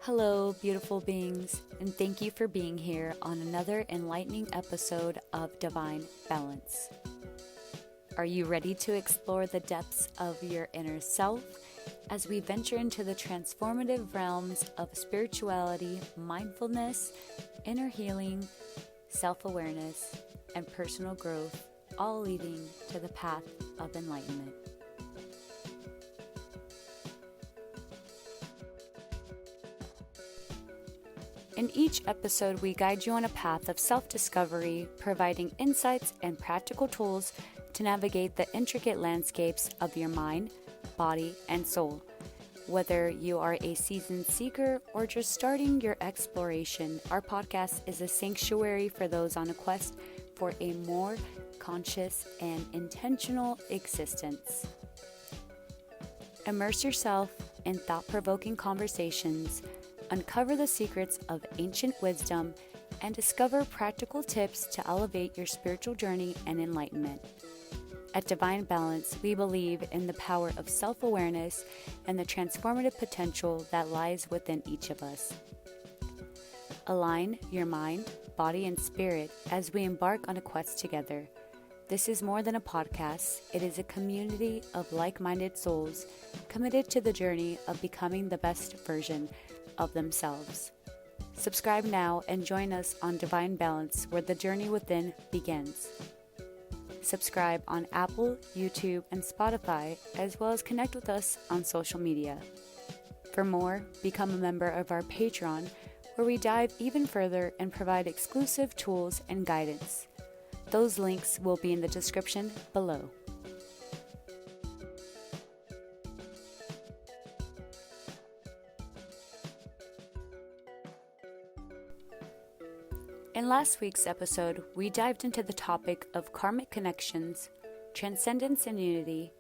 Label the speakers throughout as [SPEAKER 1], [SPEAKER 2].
[SPEAKER 1] Hello, beautiful beings, and thank you for being here on another enlightening episode of Divine Balance. Are you ready to explore the depths of your inner self as we venture into the transformative realms of spirituality, mindfulness, inner healing, self-awareness, and personal growth, all leading to the path of enlightenment? In each episode, we guide you on a path of self-discovery, providing insights and practical tools to navigate the intricate landscapes of your mind, body, and soul. Whether you are a seasoned seeker or just starting your exploration, our podcast is a sanctuary for those on a quest for a more conscious and intentional existence. Immerse yourself in thought-provoking conversations, uncover the secrets of ancient wisdom, and discover practical tips to elevate your spiritual journey and enlightenment. At Divine Balance, we believe in the power of self-awareness and the transformative potential that lies within each of us. Align your mind, body, and spirit as we embark on a quest together. This is more than a podcast. It is a community of like-minded souls committed to the journey of becoming the best version of themselves. Subscribe now and join us on Divine Balance, where the journey within begins. Subscribe on Apple, YouTube, and Spotify, as well as connect with us on social media. For more, become a member of our Patreon, where we dive even further and provide exclusive tools and guidance. Those links will be in the description below. In last week's episode, we dived into the topic of karmic connections, transcendence and unity,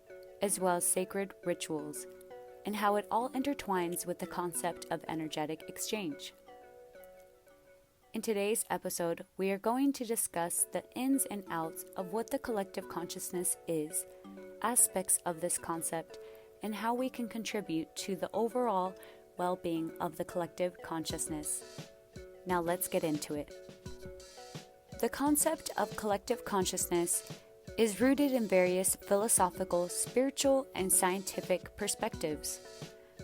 [SPEAKER 1] as well as sacred rituals, and how it all intertwines with the concept of energetic exchange. In today's episode, we are going to discuss the ins and outs of what the collective consciousness is, aspects of this concept, and how we can contribute to the overall well-being of the collective consciousness. Now let's get into it. The concept of collective consciousness is rooted in various philosophical, spiritual, and scientific perspectives,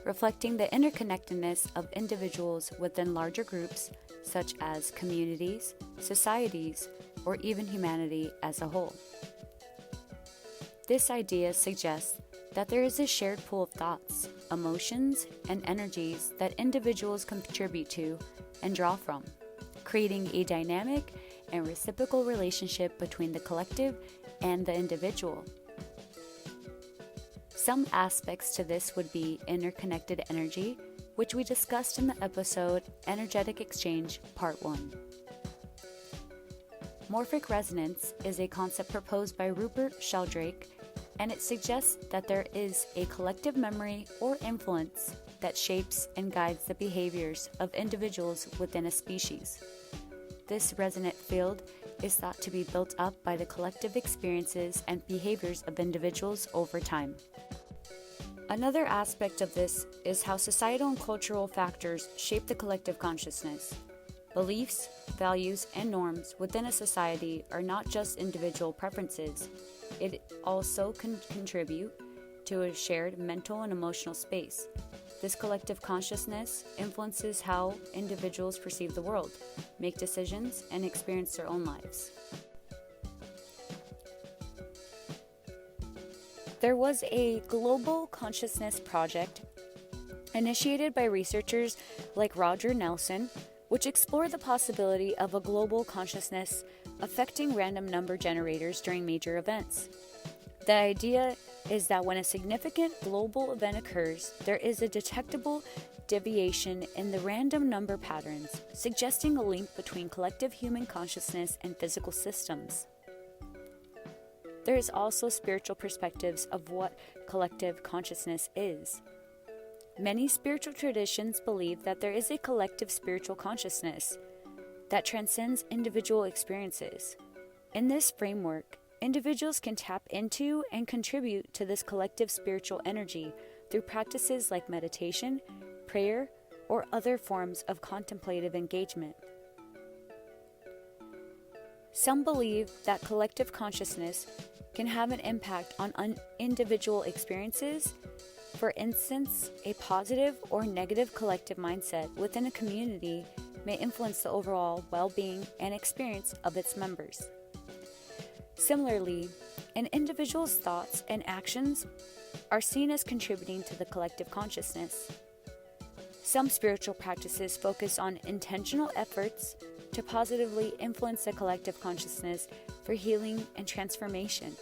[SPEAKER 1] reflecting the interconnectedness of individuals within larger groups, such as communities, societies, or even humanity as a whole. This idea suggests that there is a shared pool of thoughts, emotions, and energies that individuals contribute to and draw from, creating a dynamic and reciprocal relationship between the collective and the individual. Some aspects to this would be interconnected energy, which we discussed in the episode Energetic Exchange Part 1. Morphic resonance is a concept proposed by Rupert Sheldrake, and it suggests that there is a collective memory or influence that shapes and guides the behaviors of individuals within a species. This resonant field is thought to be built up by the collective experiences and behaviors of individuals over time. Another aspect of this is how societal and cultural factors shape the collective consciousness. Beliefs, values, and norms within a society are not just individual preferences. It also can contribute to a shared mental and emotional space. This collective consciousness influences how individuals perceive the world, make decisions, and experience their own lives. There was a global consciousness project initiated by researchers like Roger Nelson, which explored the possibility of a global consciousness affecting random number generators during major events. The idea is that when a significant global event occurs, there is a detectable deviation in the random number patterns, suggesting a link between collective human consciousness and physical systems. There is also spiritual perspectives of what collective consciousness is. Many spiritual traditions believe that there is a collective spiritual consciousness that transcends individual experiences. In this framework, individuals can tap into and contribute to this collective spiritual energy through practices like meditation, prayer, or other forms of contemplative engagement. Some believe that collective consciousness can have an impact on individual experiences. For instance, a positive or negative collective mindset within a community may influence the overall well-being and experience of its members. Similarly, an individual's thoughts and actions are seen as contributing to the collective consciousness. Some spiritual practices focus on intentional efforts to positively influence the collective consciousness for healing and transformation.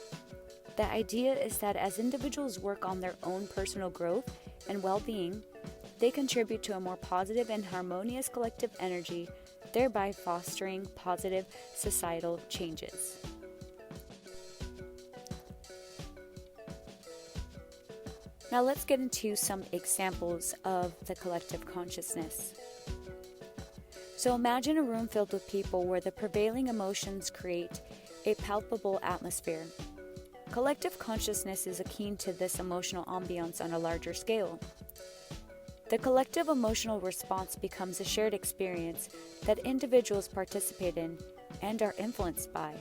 [SPEAKER 1] The idea is that as individuals work on their own personal growth and well-being, they contribute to a more positive and harmonious collective energy, thereby fostering positive societal changes. Now let's get into some examples of the collective consciousness. So imagine a room filled with people where the prevailing emotions create a palpable atmosphere. Collective consciousness is akin to this emotional ambiance on a larger scale. The collective emotional response becomes a shared experience that individuals participate in and are influenced by.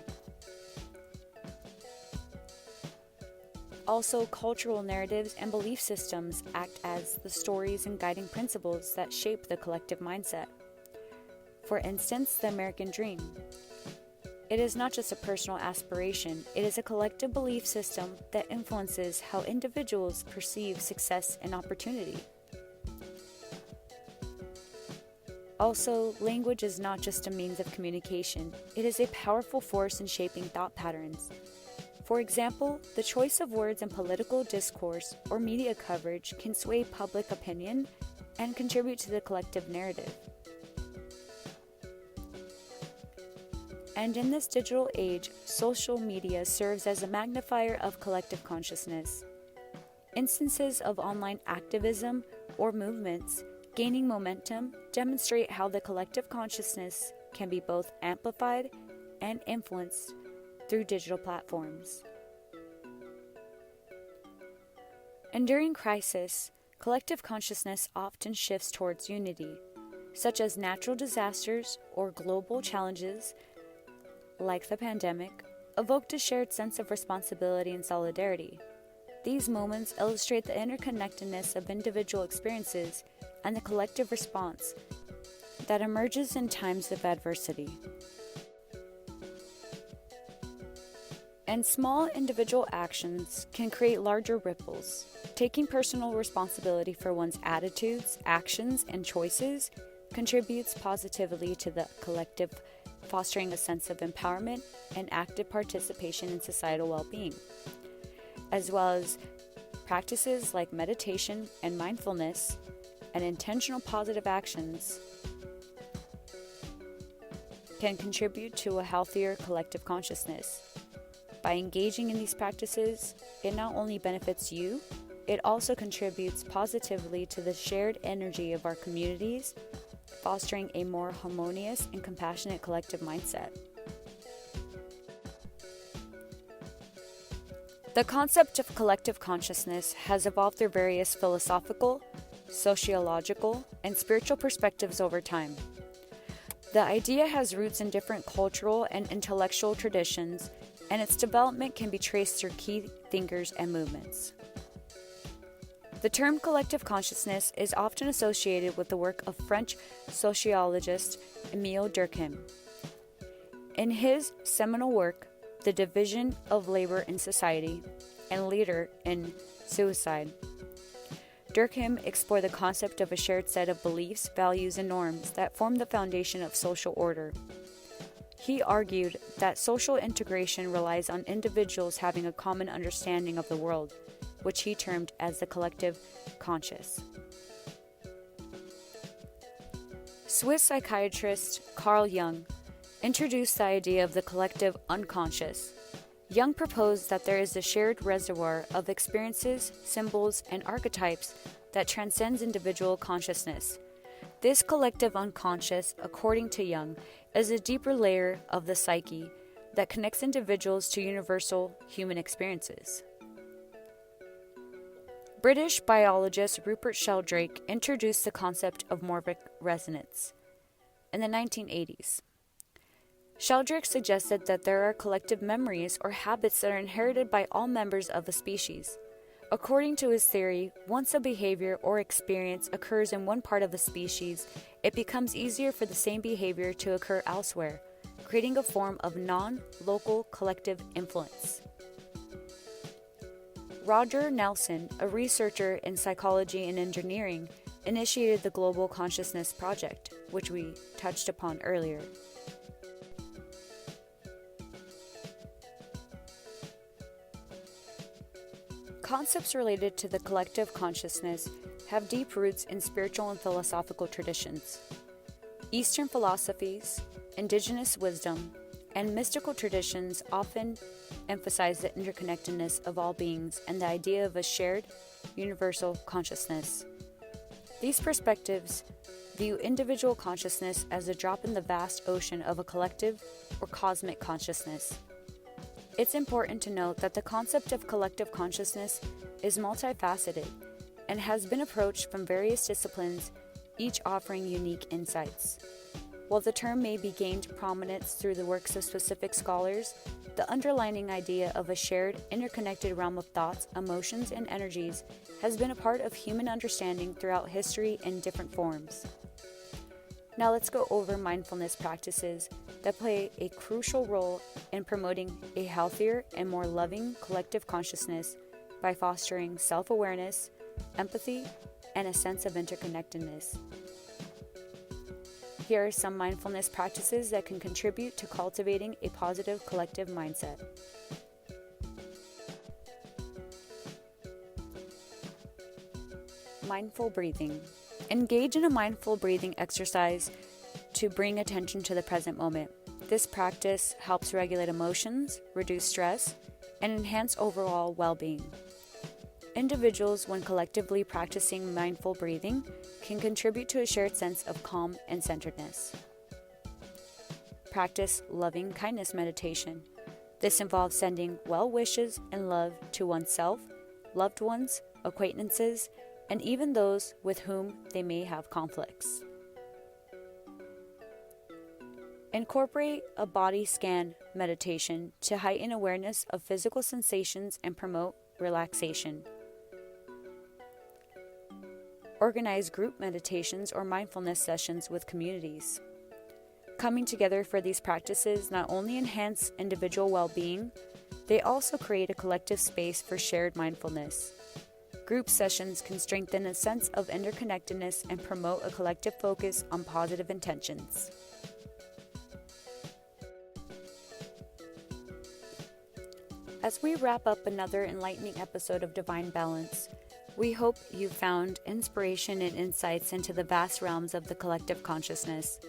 [SPEAKER 1] Also, cultural narratives and belief systems act as the stories and guiding principles that shape the collective mindset. For instance, the American dream. It is not just a personal aspiration, it is a collective belief system that influences how individuals perceive success and opportunity. Also, language is not just a means of communication, it is a powerful force in shaping thought patterns. For example, the choice of words in political discourse or media coverage can sway public opinion and contribute to the collective narrative. And in this digital age, social media serves as a magnifier of collective consciousness. Instances of online activism or movements gaining momentum demonstrate how the collective consciousness can be both amplified and influenced through digital platforms. And during crisis, collective consciousness often shifts towards unity, such as natural disasters or global challenges like the pandemic, evoked a shared sense of responsibility and solidarity. These moments illustrate the interconnectedness of individual experiences and the collective response that emerges in times of adversity. And small individual actions can create larger ripples. Taking personal responsibility for one's attitudes, actions, and choices contributes positively to the collective, fostering a sense of empowerment and active participation in societal well-being, as well as practices like meditation and mindfulness and intentional positive actions can contribute to a healthier collective consciousness. By engaging in these practices, it not only benefits you, it also contributes positively to the shared energy of our communities, fostering a more harmonious and compassionate collective mindset. The concept of collective consciousness has evolved through various philosophical, sociological, and spiritual perspectives over time. The idea has roots in different cultural and intellectual traditions, and its development can be traced through key thinkers and movements. The term collective consciousness is often associated with the work of French sociologist Émile Durkheim. In his seminal work, The Division of Labor in Society, and later in Suicide, Durkheim explored the concept of a shared set of beliefs, values, and norms that form the foundation of social order. He argued that social integration relies on individuals having a common understanding of the world, which he termed as the collective conscious. Swiss psychiatrist Carl Jung introduced the idea of the collective unconscious. Jung proposed that there is a shared reservoir of experiences, symbols, and archetypes that transcends individual consciousness. This collective unconscious, according to Jung, is a deeper layer of the psyche that connects individuals to universal human experiences. British biologist Rupert Sheldrake introduced the concept of morphic resonance in the 1980s. Sheldrake suggested that there are collective memories or habits that are inherited by all members of a species. According to his theory, once a behavior or experience occurs in one part of a species, it becomes easier for the same behavior to occur elsewhere, creating a form of non-local collective influence. Roger Nelson, a researcher in psychology and engineering, initiated the Global Consciousness Project, which we touched upon earlier. Concepts related to the collective consciousness have deep roots in spiritual and philosophical traditions. Eastern philosophies, indigenous wisdom, and mystical traditions often emphasize the interconnectedness of all beings and the idea of a shared, universal consciousness. These perspectives view individual consciousness as a drop in the vast ocean of a collective or cosmic consciousness. It's important to note that the concept of collective consciousness is multifaceted and has been approached from various disciplines, each offering unique insights. While the term may be gained prominence through the works of specific scholars, the underlying idea of a shared, interconnected realm of thoughts, emotions, and energies has been a part of human understanding throughout history in different forms. Now let's go over mindfulness practices that play a crucial role in promoting a healthier and more loving collective consciousness by fostering self-awareness, empathy, and a sense of interconnectedness. Here are some mindfulness practices that can contribute to cultivating a positive collective mindset. Mindful breathing. Engage in a mindful breathing exercise to bring attention to the present moment. This practice helps regulate emotions, reduce stress, and enhance overall well-being. Individuals, when collectively practicing mindful breathing, can contribute to a shared sense of calm and centeredness. Practice loving kindness meditation. This involves sending well wishes and love to oneself, loved ones, acquaintances, and even those with whom they may have conflicts. Incorporate a body scan meditation to heighten awareness of physical sensations and promote relaxation. Organize group meditations or mindfulness sessions with communities. Coming together for these practices not only enhance individual well-being, they also create a collective space for shared mindfulness. Group sessions can strengthen a sense of interconnectedness and promote a collective focus on positive intentions. As we wrap up another enlightening episode of Divine Balance, we hope you found inspiration and insights into the vast realms of the collective consciousness.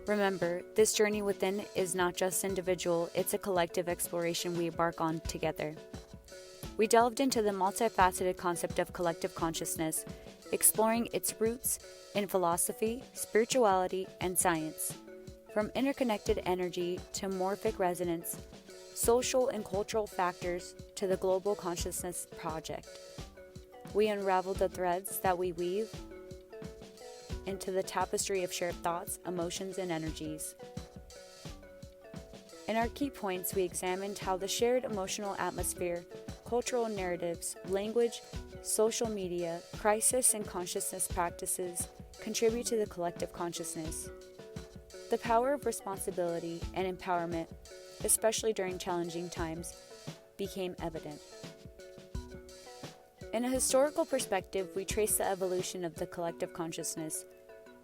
[SPEAKER 1] Remember, this journey within is not just individual, it's a collective exploration we embark on together. We delved into the multifaceted concept of collective consciousness, exploring its roots in philosophy, spirituality, and science. From interconnected energy to morphic resonance, social and cultural factors to the Global Consciousness Project. We unraveled the threads that we weave into the tapestry of shared thoughts, emotions, and energies. In our key points, we examined how the shared emotional atmosphere, cultural narratives, language, social media, crisis and consciousness practices contribute to the collective consciousness. The power of responsibility and empowerment, especially during challenging times, became evident. In a historical perspective, we trace the evolution of the collective consciousness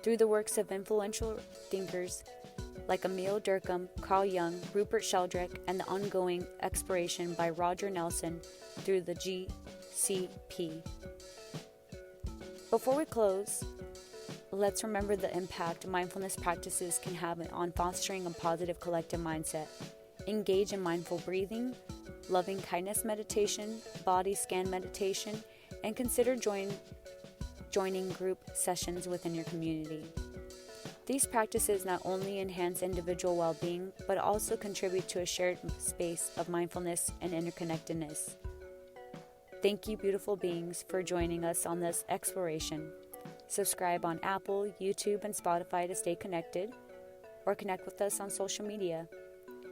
[SPEAKER 1] through the works of influential thinkers like Emile Durkheim, Carl Jung, Rupert Sheldrake, and the ongoing exploration by Roger Nelson through the GCP. Before we close, let's remember the impact mindfulness practices can have on fostering a positive collective mindset. Engage in mindful breathing, loving kindness meditation, body scan meditation, and consider joining group sessions within your community. These practices not only enhance individual well-being, but also contribute to a shared space of mindfulness and interconnectedness. Thank you, beautiful beings, for joining us on this exploration. Subscribe on Apple, YouTube, and Spotify to stay connected, or connect with us on social media.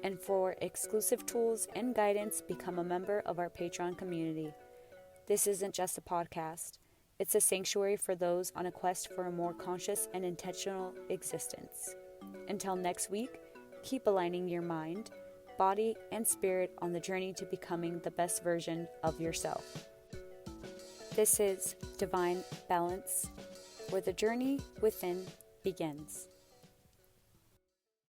[SPEAKER 1] And for exclusive tools and guidance, become a member of our Patreon community. This isn't just a podcast. It's a sanctuary for those on a quest for a more conscious and intentional existence. Until next week, keep aligning your mind, body, and spirit on the journey to becoming the best version of yourself. This is Divine Balance, where the journey within begins.